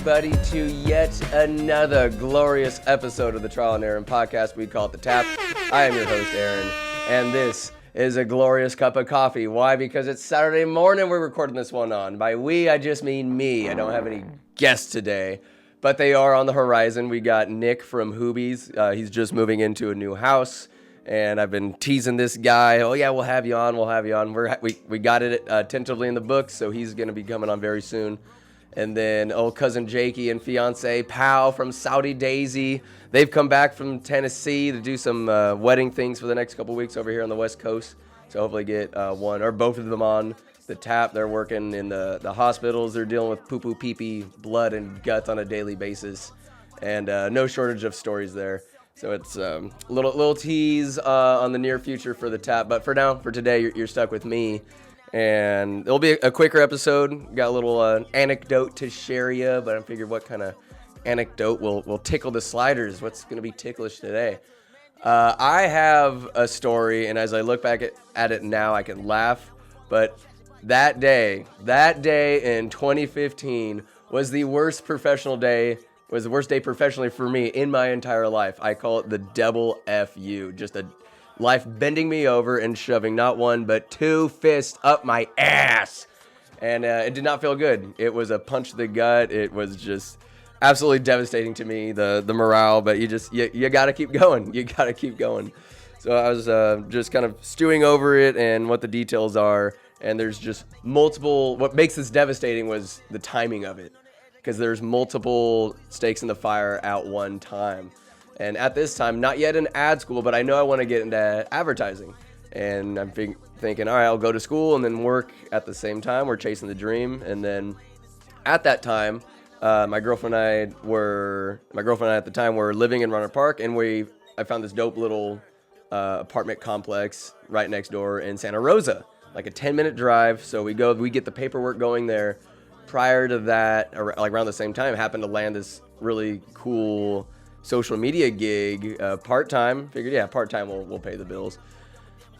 everybody, to yet another glorious episode of the Trial and Aaron podcast. We call it The Tap. I am your host, Aaron, and this is a glorious cup of coffee. Why? Because it's Saturday morning we're recording this one on. By we, I just mean me. I don't have any guests today, but they are on the horizon. We got Nick from Hoobies. He's just moving into a new house, and I've been teasing this guy. Oh, yeah, we'll have you on. We got it tentatively in the books, so he's going to be coming on very soon. And then old cousin Jakey and fiance Pal from Saudi Daisy. They've come back from Tennessee to do some wedding things for the next couple weeks over here on the West Coast. So hopefully get one or both of them on the tap. They're working in the hospitals. They're dealing with poo-poo, pee-pee, blood, and guts on a daily basis. And no shortage of stories there. So it's a little tease on the near future for the tap. But for now, for today, you're stuck with me. And it'll be a quicker episode. Got a little anecdote to share you, but I figured what kind of anecdote will tickle the sliders. What's going to be ticklish today? I have a story, and as I look back at it now, I can laugh. But that day in 2015 was the worst day professionally for me in my entire life. I call it the double FU. Just a life bending me over and shoving not one but two fists up my ass, and it did not feel good. It was a punch to the gut. It was just absolutely devastating to me, the morale, but you gotta keep going. So I was just kind of stewing over it and what the details are, and there's just multiple. What makes this devastating was the timing of it, because there's multiple stakes in the fire at one time. And at this time, not yet in ad school, but I know I want to get into advertising. And I'm thinking, all right, I'll go to school and then work at the same time. We're chasing the dream. And then at that time, my girlfriend and I at the time were living in Runner Park, and I found this dope little apartment complex right next door in Santa Rosa, like a 10-minute drive. So we get the paperwork going there. Prior to that, or like around the same time, I happened to land this really cool social media gig, part-time. Figured, yeah, part-time will pay the bills.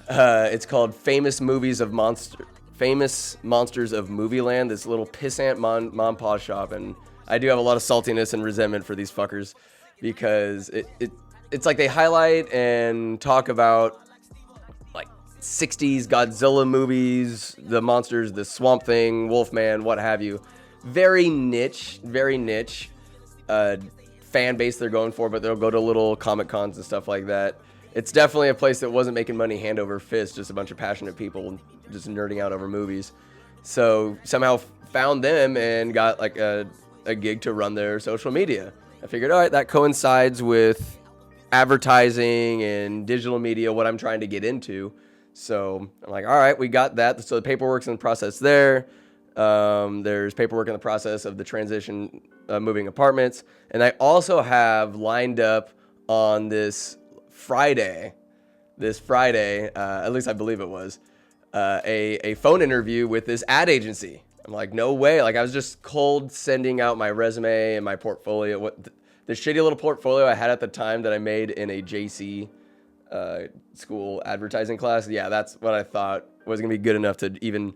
It's called Famous Monsters of Movieland, this little pissant mom pa shop, and I do have a lot of saltiness and resentment for these fuckers, because it's like they highlight and talk about like 60s Godzilla movies, the monsters, the Swamp Thing, Wolfman, what have you. Very niche fan base they're going for, but they'll go to little comic cons and stuff like that. It's definitely a place that wasn't making money hand over fist, just a bunch of passionate people just nerding out over movies. So somehow found them and got like a gig to run their social media. I figured, all right, that coincides with advertising and digital media, what I'm trying to get into. So I'm like, all right, we got that. So the paperwork's in the process there. There's paperwork in the process of the transition, moving apartments. And I also have lined up on this Friday, at least I believe it was, a phone interview with this ad agency. I'm like, no way. Like, I was just cold sending out my resume and my portfolio. The shitty little portfolio I had at the time that I made in a JC school advertising class. Yeah, that's what I thought was going to be good enough to even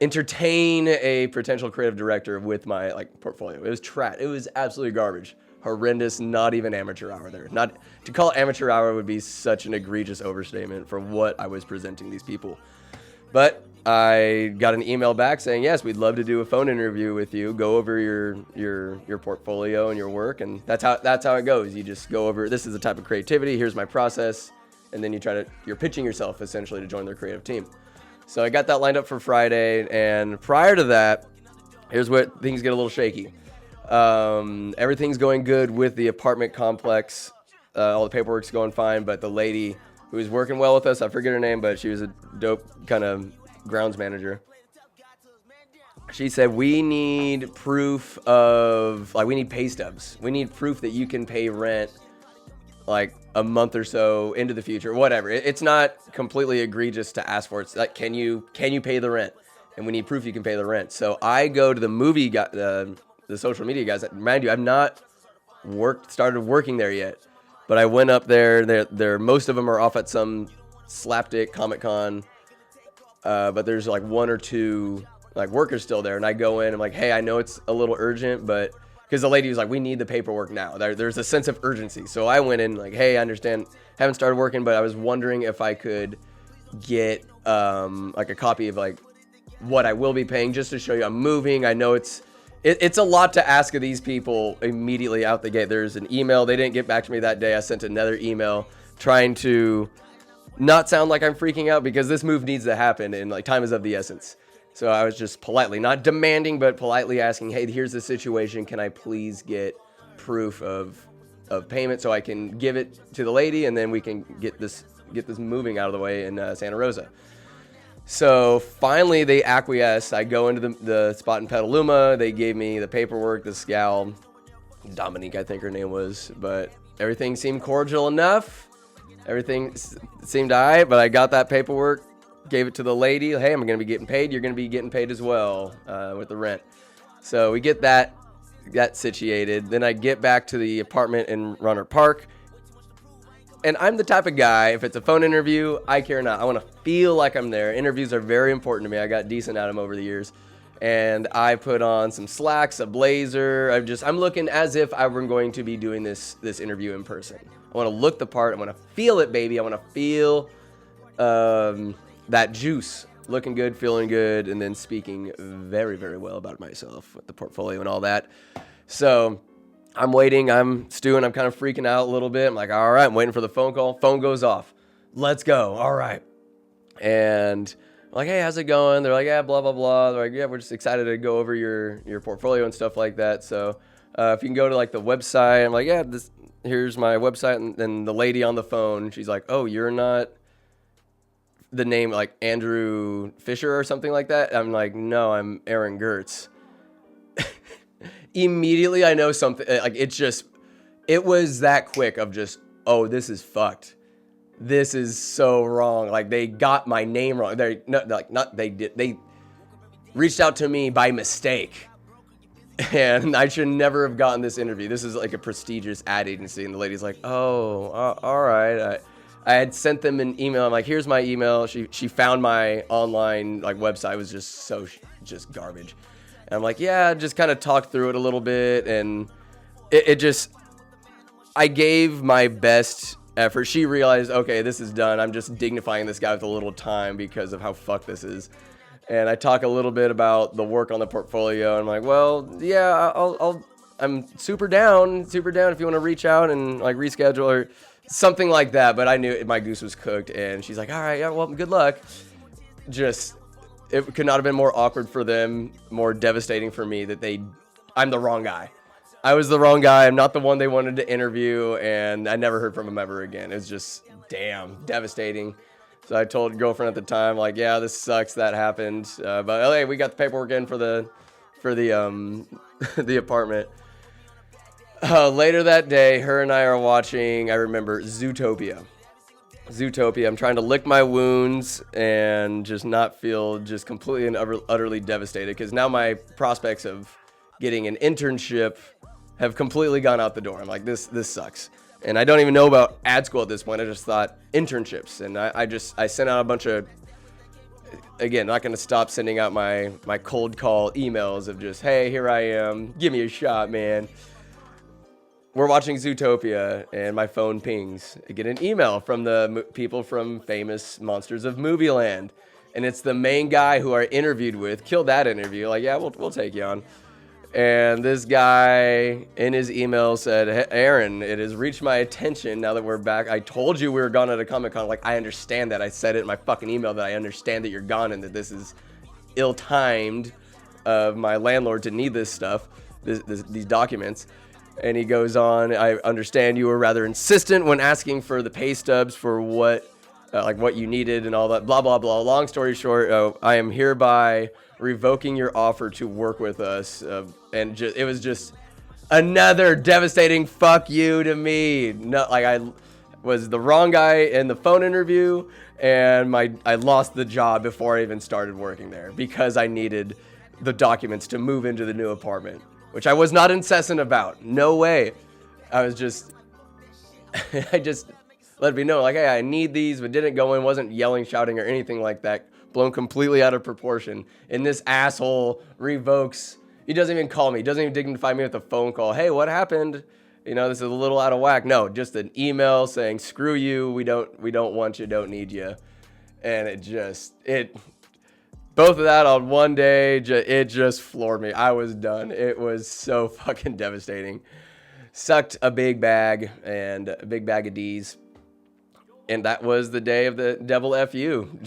entertain a potential creative director with my portfolio. It was trash. It was absolutely garbage. Horrendous, not even amateur hour there. Not to call it amateur hour would be such an egregious overstatement for what I was presenting these people. But I got an email back saying, yes, we'd love to do a phone interview with you, go over your portfolio and your work, and that's how it goes. You just go over, this is the type of creativity, here's my process, and then you're pitching yourself essentially to join their creative team. So I got that lined up for Friday, and prior to that, here's where things get a little shaky. Everything's going good with the apartment complex. All the paperwork's going fine, but the lady who was working well with us, I forget her name, but she was a dope kind of grounds manager. She said, we need proof of, we need pay stubs. We need proof that you can pay rent like a month or so into the future, whatever. It's not completely egregious to ask for. It's like, can you pay the rent? And we need proof you can pay the rent. So I go to the movie guy, the social media guys. Mind you, I've not started working there yet, but I went up there. They're most of them are off at some slapdick Comic-Con, but there's like one or two like workers still there, and I go in. I'm like, hey, I know it's a little urgent, but because the lady was like, we need the paperwork now. There's a sense of urgency. So I went in like, hey, I understand, haven't started working, but I was wondering if I could get like a copy of like what I will be paying, just to show you I'm moving. I know it's a lot to ask of these people immediately out the gate. There's an email. They didn't get back to me that day. I sent another email trying to not sound like I'm freaking out, because this move needs to happen and like time is of the essence. So I was just politely, not demanding, but politely asking, hey, here's the situation. Can I please get proof of payment so I can give it to the lady, and then we can get this moving out of the way in Santa Rosa. So finally they acquiesced. I go into the spot in Petaluma. They gave me the paperwork. This gal, Dominique, I think her name was, but everything seemed cordial enough. Everything seemed all right, but I got that paperwork, gave it to the lady. Hey, I'm going to be getting paid. You're going to be getting paid as well with the rent. So we get that situated. Then I get back to the apartment in Runner Park. And I'm the type of guy, if it's a phone interview, I care not. I want to feel like I'm there. Interviews are very important to me. I got decent at them over the years. And I put on some slacks, a blazer. I'm looking as if I were going to be doing this interview in person. I want to look the part. I want to feel it, baby. I want to feel that juice. Looking good, feeling good, and then speaking very, very well about myself with the portfolio and all that. So I'm waiting. I'm stewing. I'm kind of freaking out a little bit. I'm like, all right, I'm waiting for the phone call. Phone goes off. Let's go. All right. And I'm like, hey, how's it going? They're like, yeah, blah, blah, blah. They're like, yeah, we're just excited to go over your portfolio and stuff like that. So if you can go to like the website. I'm like, yeah, here's my website. And then the lady on the phone, she's like, oh, you're not the name like Andrew Fisher or something like that? I'm like, no, I'm Aaron Gertz. Immediately I know something, like it was that quick of just, oh, this is fucked. This is so wrong. Like they got my name wrong. They reached out to me by mistake. And I should never have gotten this interview. This is like a prestigious ad agency. And the lady's like, oh, all right. I had sent them an email. I'm like, here's my email. She found my online like website. It was just garbage. And I'm like, yeah, just kind of talked through it a little bit. And I gave my best effort. She realized, okay, this is done. I'm just dignifying this guy with a little time because of how fucked this is. And I talk a little bit about the work on the portfolio. And I'm like, well, yeah, I'm super down if you want to reach out and like reschedule or something like that. But I knew my goose was cooked. And she's like, all right, yeah, well, good luck. It could not have been more awkward for them, more devastating for me that I'm the wrong guy. I was the wrong guy. I'm not the one they wanted to interview, and I never heard from him ever again. It was just, damn, devastating. So I told girlfriend at the time, like, yeah, this sucks, that happened. But hey, we got the paperwork in for the the apartment. Later that day, her and I are watching, I remember, Zootopia. I'm trying to lick my wounds and just not feel just completely and utterly devastated, because now my prospects of getting an internship have completely gone out the door. I'm like, this sucks. And I don't even know about ad school at this point. I just thought internships. And I sent out a bunch of, again, not going to stop sending out my cold call emails of just, hey, here I am. Give me a shot, man. We're watching Zootopia, and my phone pings. I get an email from the people from Famous Monsters of Movieland, and it's the main guy who I interviewed with. Killed that interview. Like, yeah, we'll take you on. And this guy in his email said, hey, Aaron, it has reached my attention now that we're back. I told you we were gone at a Comic-Con. Like, I understand that. I said it in my fucking email that I understand that you're gone and that this is ill-timed of my landlord to need this stuff, these documents. And he goes on, I understand you were rather insistent when asking for the pay stubs for what you needed and all that, blah, blah, blah. Long story short, I am hereby revoking your offer to work with us. And it was just another devastating fuck you to me. No, like I was the wrong guy in the phone interview, and I lost the job before I even started working there because I needed the documents to move into the new apartment, which I was not incessant about. No way. I just let me know, like, hey, I need these, but didn't go in, wasn't yelling, shouting, or anything like that. Blown completely out of proportion. And this asshole revokes, He doesn't even call me. He doesn't even dignify me with a phone call. Hey, what happened? You know, this is a little out of whack. No, just an email saying, screw you. We don't want you. Don't need you. And both of that on one day, it just floored me. I was done. It was so fucking devastating. Sucked a big bag of D's. And that was the day of the devil FU.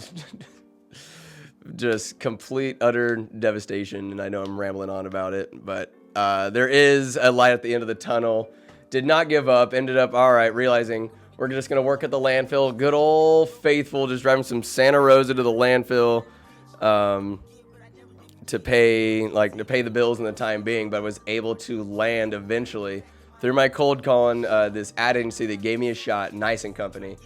Just complete, utter devastation. And I know I'm rambling on about it, but there is a light at the end of the tunnel. Did not give up. Ended up, all right, realizing we're just going to work at the landfill. Good old faithful, just driving some Santa Rosa to the landfill to pay the bills in the time being, but was able to land eventually through my cold calling, this ad agency that gave me a shot, Nice and Company.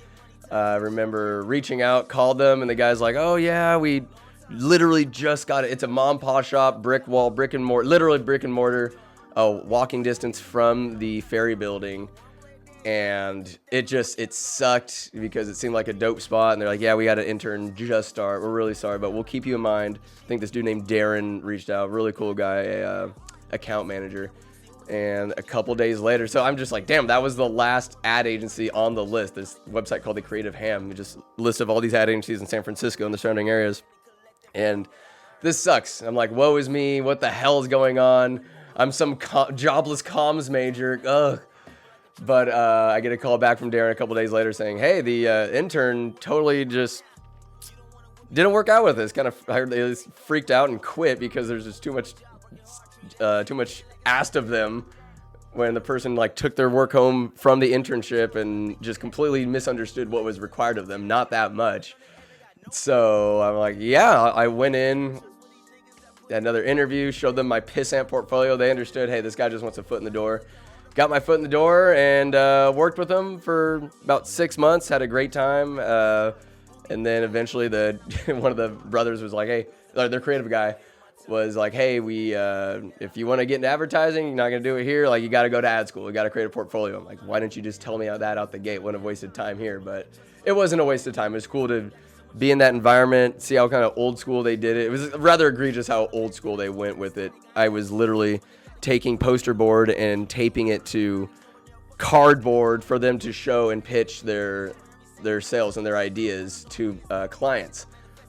I remember reaching out, called them, and the guy's like, oh yeah, we literally just got it. It's a mom and pop shop, brick and mortar, walking distance from the ferry building. And it sucked because it seemed like a dope spot. And they're like, yeah, we had an intern just start. We're really sorry, but we'll keep you in mind. I think this dude named Darren reached out. Really cool guy, account manager. And a couple days later, so I'm just like, damn, that was the last ad agency on the list. This website called The Creative Ham, just a list of all these ad agencies in San Francisco and the surrounding areas. And this sucks. I'm like, woe is me. What the hell is going on? I'm some jobless comms major. Ugh. But I get a call back from Darren a couple days later saying, hey, the intern totally just didn't work out with this. Kind of they freaked out and quit because there's just too much asked of them when the person took their work home from the internship and just completely misunderstood what was required of them. Not that much. So I'm like, yeah, I went in, had another interview, showed them my pissant portfolio. They understood, hey, this guy just wants a foot in the door. Got my foot in the door and worked with them for about 6 months. Had a great time. And then eventually one of the brothers was like, hey, their creative guy was like, hey, if you want to get into advertising, you're not going to do it here. You got to go to ad school. You got to create a portfolio. I'm like, why didn't you just tell me that out the gate? Wouldn't have wasted time here. But it wasn't a waste of time. It was cool to be in that environment, see how kind of old school they did it. It was rather egregious how old school they went with it. I was literally taking poster board and taping it to cardboard for them to show and pitch their sales and their ideas to clients.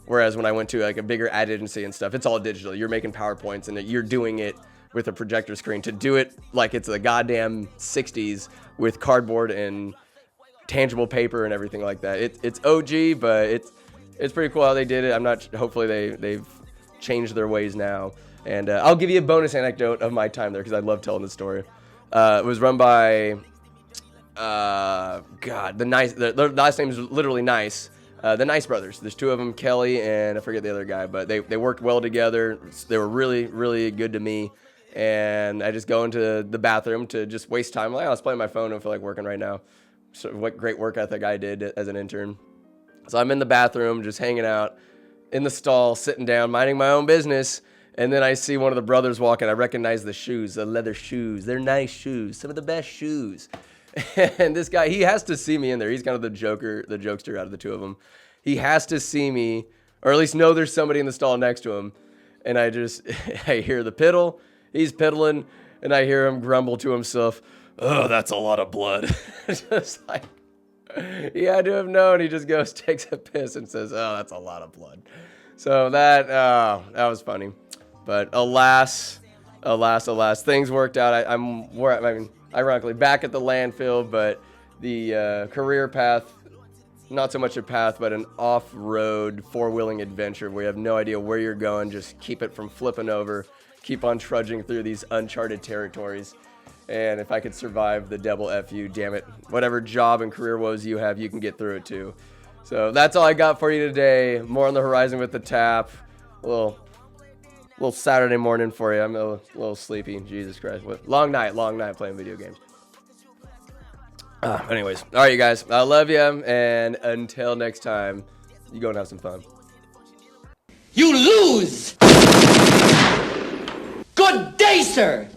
Whereas when I went to a bigger ad agency and stuff, it's all digital. You're making PowerPoints and you're doing it with a projector screen. To do it like it's the goddamn 60s with cardboard and tangible paper and everything like that. It's OG, but it's pretty cool how they did it. Hopefully they've changed their ways now. And I'll give you a bonus anecdote of my time there because I love telling this story. It was run by, the last name is literally Nice. The Nice brothers. There's two of them, Kelly and I forget the other guy, but they worked well together. They were really, really good to me. And I just go into the bathroom to just waste time. I was playing my phone. I don't feel like working right now. So what great work ethic I did as an intern. So I'm in the bathroom, just hanging out in the stall, sitting down, minding my own business. And then I see one of the brothers walking. I recognize the shoes, the leather shoes. They're nice shoes, some of the best shoes. And this guy, he has to see me in there. He's kind of the jokester out of the two of them. He has to see me, or at least know there's somebody in the stall next to him. And I hear the piddle. He's piddling, and I hear him grumble to himself, oh, that's a lot of blood. Just like, he had to have known. He just goes, takes a piss, and says, oh, that's a lot of blood. So that was funny. But alas, things worked out. I'm ironically back at the landfill, but the career path, not so much a path, but an off-road four-wheeling adventure where you have no idea where you're going. Just keep it from flipping over. Keep on trudging through these uncharted territories. And if I could survive the devil FU, damn it, whatever job and career woes you have, you can get through it too. So that's all I got for you today. More on the horizon with the tap. A little Saturday morning for you. I'm a little sleepy. Jesus Christ. Long night playing video games. Anyways. All right, you guys. I love you. And until next time, you go and have some fun. You lose! Good day, sir!